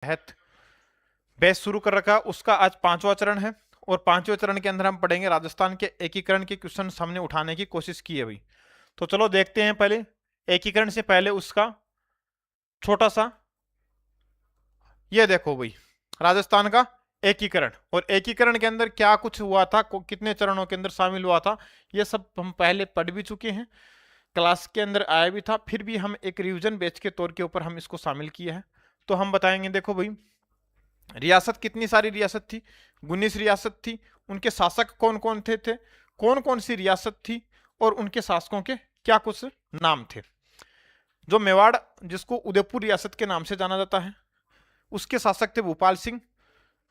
तहत बेस शुरू कर रखा, उसका आज 5वां चरण है और 5वें चरण के अंदर हम पढ़ेंगे राजस्थान के एकीकरण के क्वेश्चन हमने उठाने की कोशिश की है भाई। तो चलो देखते हैं पहले एकीकरण से पहले उसका छोटा सा, ये देखो भाई राजस्थान का एकीकरण, और एकीकरण के अंदर क्या कुछ हुआ था, कितने चरणों के अंदर शामिल हुआ था, ये सब हम पहले पढ़ भी चुके हैं, क्लास के अंदर आया भी था, फिर भी हम एक रिवीजन बैच के तौर के ऊपर हम इसको शामिल किए हैं। तो हम बताएंगे, देखो भाई रियासत कितनी सारी रियासत थी, 19 रियासत थी, उनके शासक कौन कौन थे, कौन कौन सी रियासत थी और उनके शासकों के क्या कुछ नाम थे। जो मेवाड़, जिसको उदयपुर रियासत के नाम से जाना जाता है, उसके शासक थे भोपाल सिंह।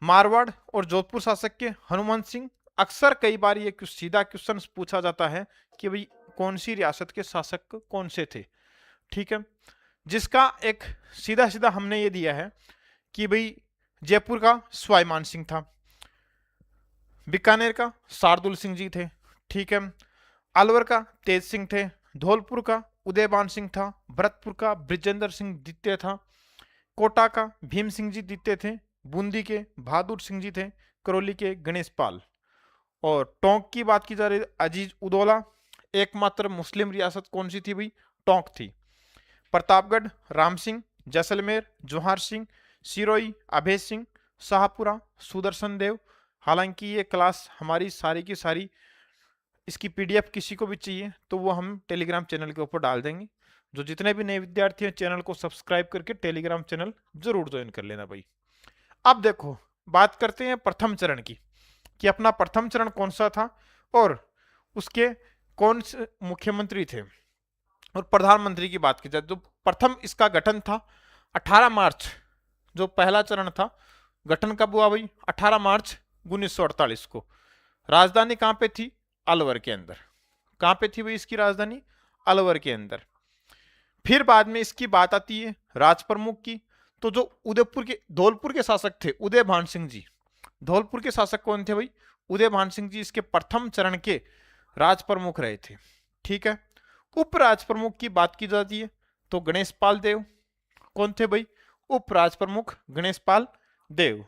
मारवाड़ और जोधपुर शासक के हनुमान सिंह। अक्सर कई बार ये सीधा क्वेश्चन पूछा जाता है कि भाई कौन सी रियासत के शासक कौन से थे, ठीक है, जिसका एक सीधा सीधा हमने ये दिया है कि भाई जयपुर का स्वाभिमान सिंह था, बीकानेर का शार्दुल सिंह जी थे, ठीक है, अलवर का तेज सिंह थे, धौलपुर का उदयबान सिंह था, भरतपुर का ब्रिजेंद्र सिंह द्वितीय था, कोटा का भीम सिंह जी द्वितीय थे, बूंदी के बहादुर सिंह जी थे, करौली के गणेश पाल, और टोंक की बात की जा रही अजीज उदौला। एकमात्र मुस्लिम रियासत कौन सी थी भाई, टोंक थी। प्रतापगढ़ राम सिंह, जैसलमेर जोहार सिंह, सिरोही अभय सिंह, शाहपुरा सुदर्शन देव। हालांकि ये क्लास हमारी सारी की सारी, इसकी पीडीएफ किसी को भी चाहिए तो वो हम टेलीग्राम चैनल के ऊपर डाल देंगे। जो जितने भी नए विद्यार्थी हैं चैनल को सब्सक्राइब करके टेलीग्राम चैनल जरूर ज्वाइन कर लेना भाई। अब देखो बात करते हैं प्रथम चरण की, कि अपना प्रथम चरण कौन सा था और उसके कौन से मुख्यमंत्री थे और प्रधानमंत्री की बात की जाए तो प्रथम इसका गठन था 18 मार्च, जो पहला चरण था गठन कब हुआ भाई, 18 मार्च 1948 को। राजधानी कहां पे थी, अलवर के अंदर। कहां पे थी भाई इसकी राजधानी, अलवर के अंदर। फिर बाद में इसकी बात आती है राज प्रमुख की, तो जो उदयपुर के धौलपुर के शासक थे उदयभान सिंह जी, धौलपुर के शासक कौन थे भाई, उदयभान सिंह जी इसके प्रथम चरण के राज प्रमुख रहे थे, ठीक है। उप राज प्रमुख की बात की जाती है तो गणेश पाल देव, कौन थे भाई, उप राज प्रमुख गणेश पाल देव।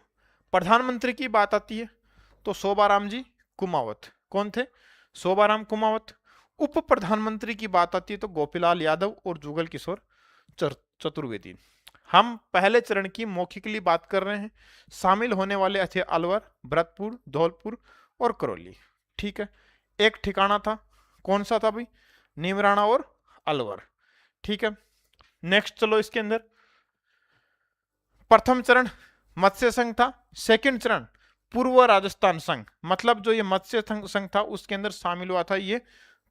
प्रधानमंत्री की बात आती है तो शोभाराम जी कुमावत, कौन थे, शोभाराम कुमावत। उप प्रधानमंत्री की बात आती है तो गोपीलाल यादव और जुगल किशोर चतुर्वेदी। हम पहले चरण की मौखिकली बात कर रहे हैं, शामिल होने वाले थे अलवर, भरतपुर, धौलपुर और करौली, ठीक है। एक ठिकाना था, कौन सा था भाई, नीमराणा और अलवर, ठीक है। नेक्स्ट चलो इसके अंदर प्रथम चरण मत्स्य संघ था, सेकंड चरण पूर्व राजस्थान संघ, मतलब जो ये मत्स्य संघ था उसके अंदर शामिल हुआ था ये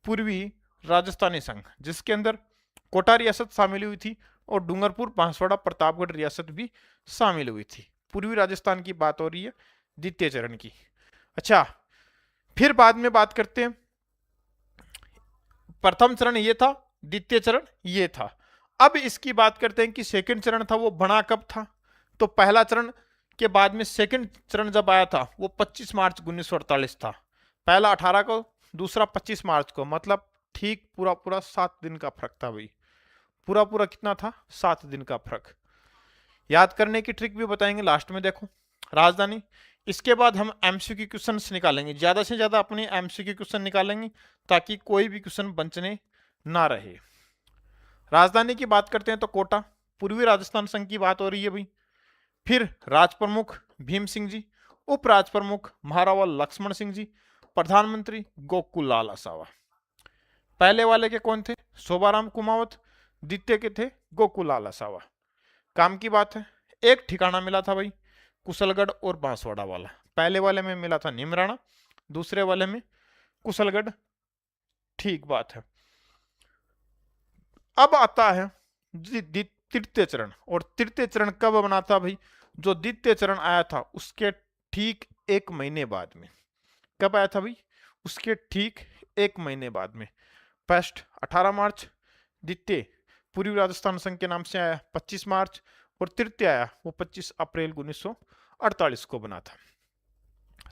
पूर्वी राजस्थानी संघ, जिसके अंदर कोटा रियासत शामिल हुई थी और डूंगरपुर बांसवाड़ा प्रतापगढ़ रियासत भी शामिल हुई थी। पूर्वी राजस्थान की बात हो रही है द्वितीय चरण की। अच्छा, फिर बाद में बात करते हैं, प्रथम चरण ये था, द्वितीय चरण ये था। अब इसकी बात करते हैं कि सेकंड चरण था वो बना कब था, तो पहला चरण के बाद में सेकंड चरण जब आया था वो 25 मार्च 1948 था। पहला 18 को, दूसरा 25 मार्च को, मतलब ठीक पूरा पूरा 7 दिन का फर्क था भाई। पूरा पूरा कितना था, 7 दिन का फर्क। याद करने की ट्रिक भी बताएंगे लास्ट में, देखो राजधानी। इसके बाद हम एमसीक्यू क्वेश्चन निकालेंगे, ज्यादा से ज्यादा अपने एमसीक्यू क्वेश्चन निकालेंगे ताकि कोई भी क्वेश्चन बचने ना रहे। राजधानी की बात करते हैं तो कोटा, पूर्वी राजस्थान संघ की बात हो रही है भाई। फिर राज प्रमुख भीम सिंह जी, उप राज प्रमुख महारावा लक्ष्मण सिंह जी, प्रधानमंत्री गोकुल लाल आसावा। पहले वाले के कौन थे, शोभाराम कुमावत, द्वितीय के थे गोकुल लाल आसावा। काम की बात है, एक ठिकाना मिला था भाई कुशलगढ़ और बांसवाड़ा वाला। पहले वाले में मिला था नीमराणा, दूसरे वाले में कुशलगढ़, ठीक बात है। अब आता है तृतीय चरण, और तृतीय चरण कब बना था भाई, जो द्वितीय चरण आया था उसके ठीक 1 महीने बाद में। कब आया था भाई, उसके ठीक 1 महीने बाद में। फर्स्ट 18 मार्च, द्वितीय पूर्वी राजस्थान संघ के नाम से आया 25 मार्च, और तृतीय आया वो 25 अप्रैल 1948 को बना था।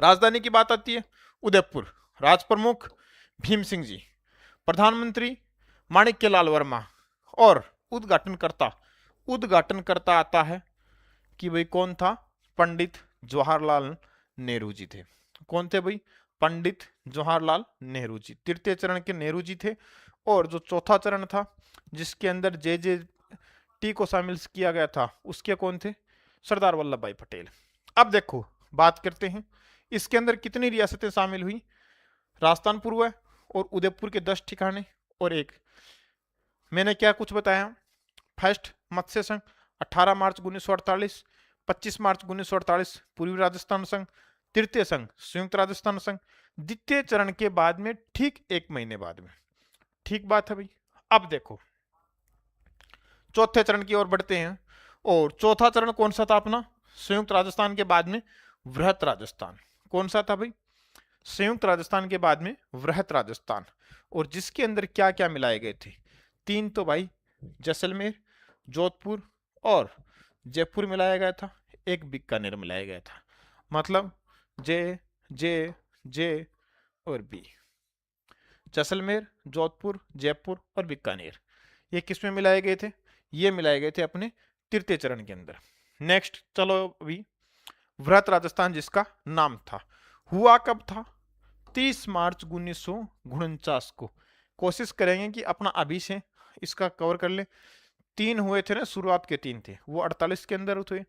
राजधानी की बात आती है उदयपुर, राज प्रमुख भीम सिंह जी, प्रधानमंत्री माणिक्य लाल वर्मा, और उद्घाटनकर्ता आता है कि भाई कौन था, पंडित जवाहरलाल नेहरू जी थे। कौन थे भाई, पंडित जवाहरलाल नेहरू जी तृतीय चरण के नेहरू जी थे। और जो चौथा चरण था जिसके अंदर JJT को शामिल किया गया था उसके कौन थे, सरदार वल्लभ भाई पटेल। अब देखो बात करते हैं इसके अंदर कितनी रियासतें शामिल हुई, राजस्थान पूर्व और उदयपुर के 10 ठिकाने और एक, मैंने क्या कुछ बताया, फर्स्ट मत्स्य संघ 18 मार्च 1948, 25 मार्च 1948 पूर्वी राजस्थान संघ, तृतीय संघ संयुक्त राजस्थान संघ, द्वितीय चरण के बाद में ठीक 1 महीने बाद में। ठीक बात है भाई। अब देखो चौथे चरण की ओर बढ़ते हैं, और चौथा चरण कौन सा था अपना, संयुक्त राजस्थान के बाद में वृहत राजस्थान। कौन सा था भाई, संयुक्त राजस्थान के बाद में वृहत राजस्थान, और जिसके अंदर क्या क्या मिलाए गए थे, 3 तो भाई जैसलमेर, जोधपुर और जयपुर मिलाया गया था, एक बीकानेर मिलाया गया था। मतलब जे जे जे और बी, जैसलमेर, जोधपुर, जयपुर और बीकानेर, ये किस में मिलाए गए थे, ये मिलाए गए थे अपने तृतीय चरण के अंदर। नेक्स्ट चलो अभी वृहत राजस्थान जिसका नाम था, हुआ कब था, 30 मार्च 1949 को। कोशिश करेंगे कि अपना अभी से इसका कवर कर ले। 3 हुए थे ना, शुरुआत के 3 थे, वो 48 के अंदर हुए।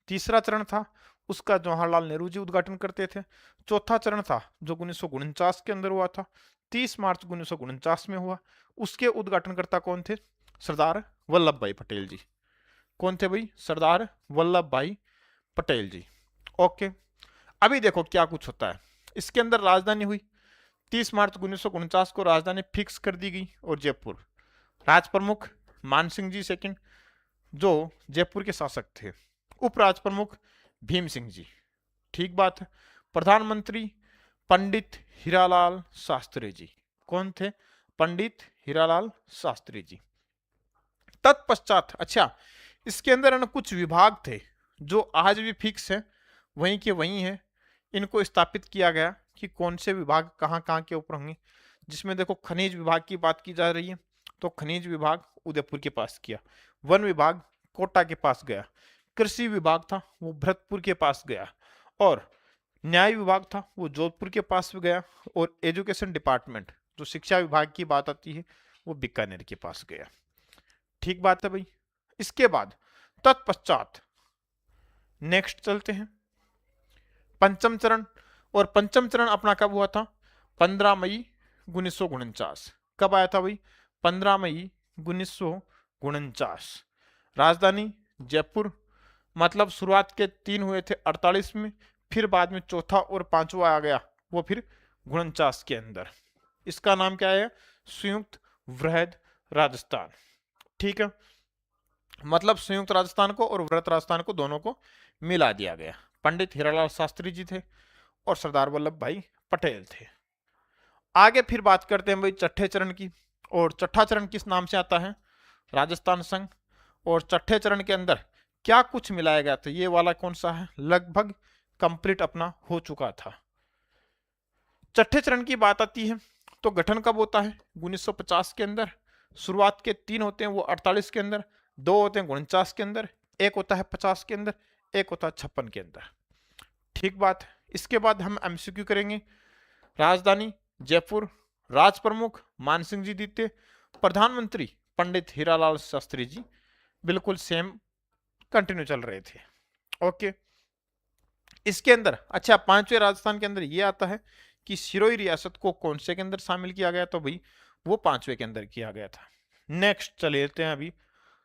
तीसरा चरण था उसका जवाहरलाल नेहरू जी उद्घाटन करते थे। चौथा चरण था जो 1949 के अंदर हुआ था, 30 मार्च 1949 में हुआ। उसके उद्घाटनकर्ता कौन थे, सरदार वल्लभ भाई पटेल जी। कौन थे भाई, सरदार वल्लभ भाई पटेल जी। ओके, अभी देखो क्या कुछ होता है इसके अंदर। राजधानी हुई 30 मार्च 1949 को राजधानी फिक्स कर दी गई, और जयपुर। राज प्रमुख मान सिंह जी सेकंड जो जयपुर के शासक थे। उप राज प्रमुख भीम सिंह जी। ठीक बात है। प्रधानमंत्री पंडित हीरालाल शास्त्री जी। कौन थे, पंडित हीरालाल शास्त्री जी। तत्पश्चात अच्छा इसके अंदर कुछ विभाग थे जो आज भी फिक्स है, वहीं के वहीं है। इनको स्थापित किया गया कि कौन से विभाग कहाँ कहाँ के ऊपर होंगे। जिसमें देखो खनिज विभाग की बात की जा रही है, तो खनिज विभाग उदयपुर के पास किया, वन विभाग कोटा के पास गया, कृषि विभाग था वो भरतपुर के पास गया, और न्याय विभाग था वो जोधपुर के पास गया, और एजुकेशन डिपार्टमेंट जो शिक्षा विभाग की बात आती है वो बीकानेर के पास गया। ठीक बात है भाई। इसके बाद तत्पश्चात नेक्स्ट चलते हैं पंचम चरण, और पंचम चरण अपना कब हुआ था, 15 मई 1949। कब आया था भाई, 15 मई 1949। राजधानी जयपुर। मतलब शुरुआत के 3 हुए थे 48 में, फिर बाद में चौथा और पांचवा आ गया वो फिर 49 के अंदर। इसका नाम क्या है, संयुक्त वृहद राजस्थान। ठीक है, मतलब संयुक्त राजस्थान को और वृहत राजस्थान को दोनों को मिला दिया गया। पंडित हीरालाल शास्त्री जी थे और सरदार वल्लभ भाई पटेल थे। आगे फिर बात करते हैं भाई छठे चरण की, और छठा चरण किस नाम से आता है, राजस्थान संघ। और छठे चरण के अंदर क्या कुछ मिलाया गया था, ये वाला कौन सा है, लगभग कंप्लीट अपना हो चुका था। छठे चरण की बात आती है तो गठन कब होता है, 1950 के अंदर। शुरुआत के 3 होते हैं वो 48 के अंदर, 2 होते हैं 49 के अंदर, एक होता है 50 के अंदर, एक होता है 56 के अंदर। ठीक बात है। इसके बाद हम MCQ करेंगे। राजधानी जयपुर, राज प्रमुख मान सिंह जी द्वितीय, प्रधानमंत्री पंडित हीरालाल शास्त्री जी। बिल्कुल सेम कंटिन्यू चल रहे थे। ओके, इसके अंदर अच्छा 5वें राजस्थान के अंदर ये आता है कि सिरोही रियासत को कौन से के अंदर शामिल किया गया, तो भाई वो 5वें के अंदर किया गया था। नेक्स्ट चले लेते हैं अभी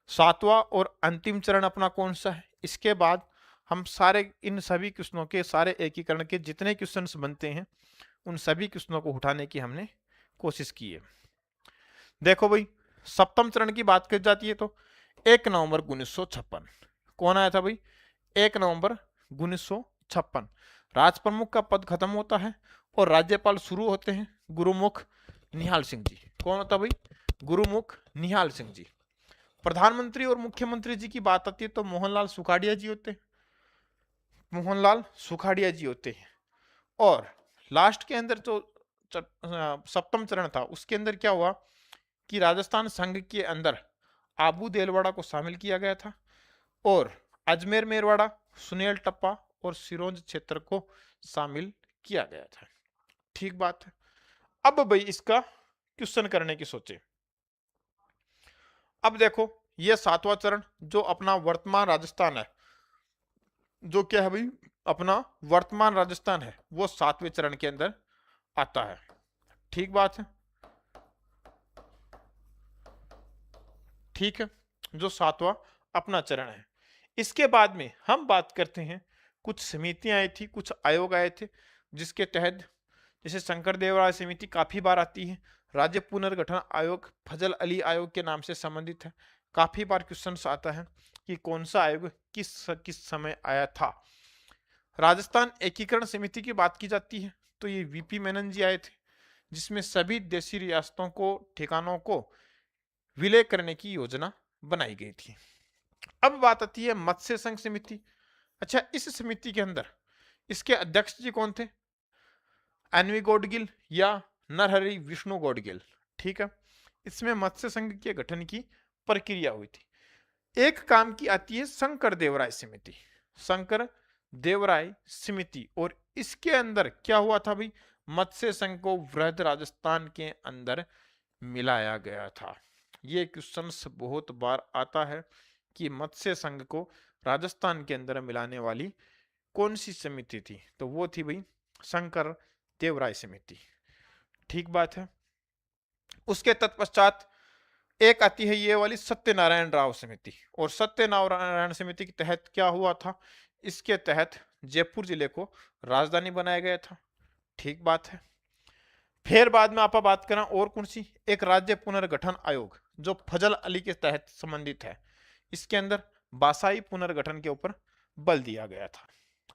7वां और अंतिम चरण अपना कौन सा है। इसके बाद हम सारे इन सभी क्वेश्चनों के सारे एकीकरण के जितने क्वेश्चंस बनते हैं उन सभी क्वेश्चनों को उठाने की हमने कोशिश की है। देखो भाई सप्तम चरण की बात की जाती है तो 1 नवंबर 1956 कौन आया था भाई, 1 नवंबर 1956 राज प्रमुख का पद खत्म होता है और राज्यपाल शुरू होते हैं गुरुमुख निहाल सिंह जी। कौन होता भाई, गुरुमुख निहाल सिंह जी। प्रधानमंत्री और मुख्यमंत्री जी की बात आती है तो मोहनलाल सुखाड़िया जी होते हैं, मोहनलाल सुखाड़िया जी होते हैं। और लास्ट के अंदर जो सप्तम चरण था उसके अंदर क्या हुआ कि राजस्थान संघ के अंदर आबू देलवाड़ा को शामिल किया गया था और अजमेर मेरवाड़ा, सुनेल टप्पा और सिरोंज क्षेत्र को शामिल किया गया था। ठीक बात है। अब भाई इसका क्वेश्चन करने की सोचे। अब देखो ये सातवां चरण जो अपना वर्तमान राजस्थान है, जो क्या है भाई अपना वर्तमान राजस्थान है, वो सातवें चरण के अंदर आता है। ठीक बात है। ठीक है, जो सातवां अपना चरण है। इसके बाद में हम बात करते हैं कुछ समितियां आई थी, कुछ आयोग आए थे, जिसके तहत जैसे शंकर देवराय समिति काफी बार आती है, राज्य पुनर्गठन आयोग फजल अली आयोग के नाम से संबंधित है। काफी बार क्वेश्चन आता है कि कौन सा आयोग किस समय आया था। राजस्थान एकीकरण समिति की बात की जाती है तो ये वीपी मेनन जी आए थे, जिसमें सभी देशी रियासतों को ठिकानों को विलय करने की योजना बनाई गई थी। अब बात आती है मत्स्य संघ समिति। अच्छा, इस समिति के अंदर इसके अध्यक्ष जी कौन थे? एनवी गौडगिल या नरहरि विष्णु गौडगिल। ठीक है, इसमें मत्स्य संघ के गठन की प्रक्रिया हुई थी। एक काम की आती है शंकर देवराय समिति। शंकर देवराय समिति, और इसके अंदर क्या हुआ था भाई, मत्स्य संघ को वृहद राजस्थान के अंदर मिलाया गया था। ये क्वेश्चन बहुत बार आता है कि मत्स्य संघ को राजस्थान के अंदर मिलाने वाली कौन सी समिति थी, तो वो थी भाई शंकर देवराय समिति। ठीक बात है। उसके तत्पश्चात एक आती है ये वाली सत्यनारायण राव समिति, और सत्यनारायण समिति के तहत क्या हुआ था, इसके तहत जयपुर जिले को राजधानी बनाया गया था। ठीक बात है। फिर बाद में आप बात करें और कौन सी, एक राज्य पुनर्गठन आयोग जो फजल अली के तहत संबंधित है। इसके अंदर बासाई पुनर्गठन के ऊपर बल दिया गया था।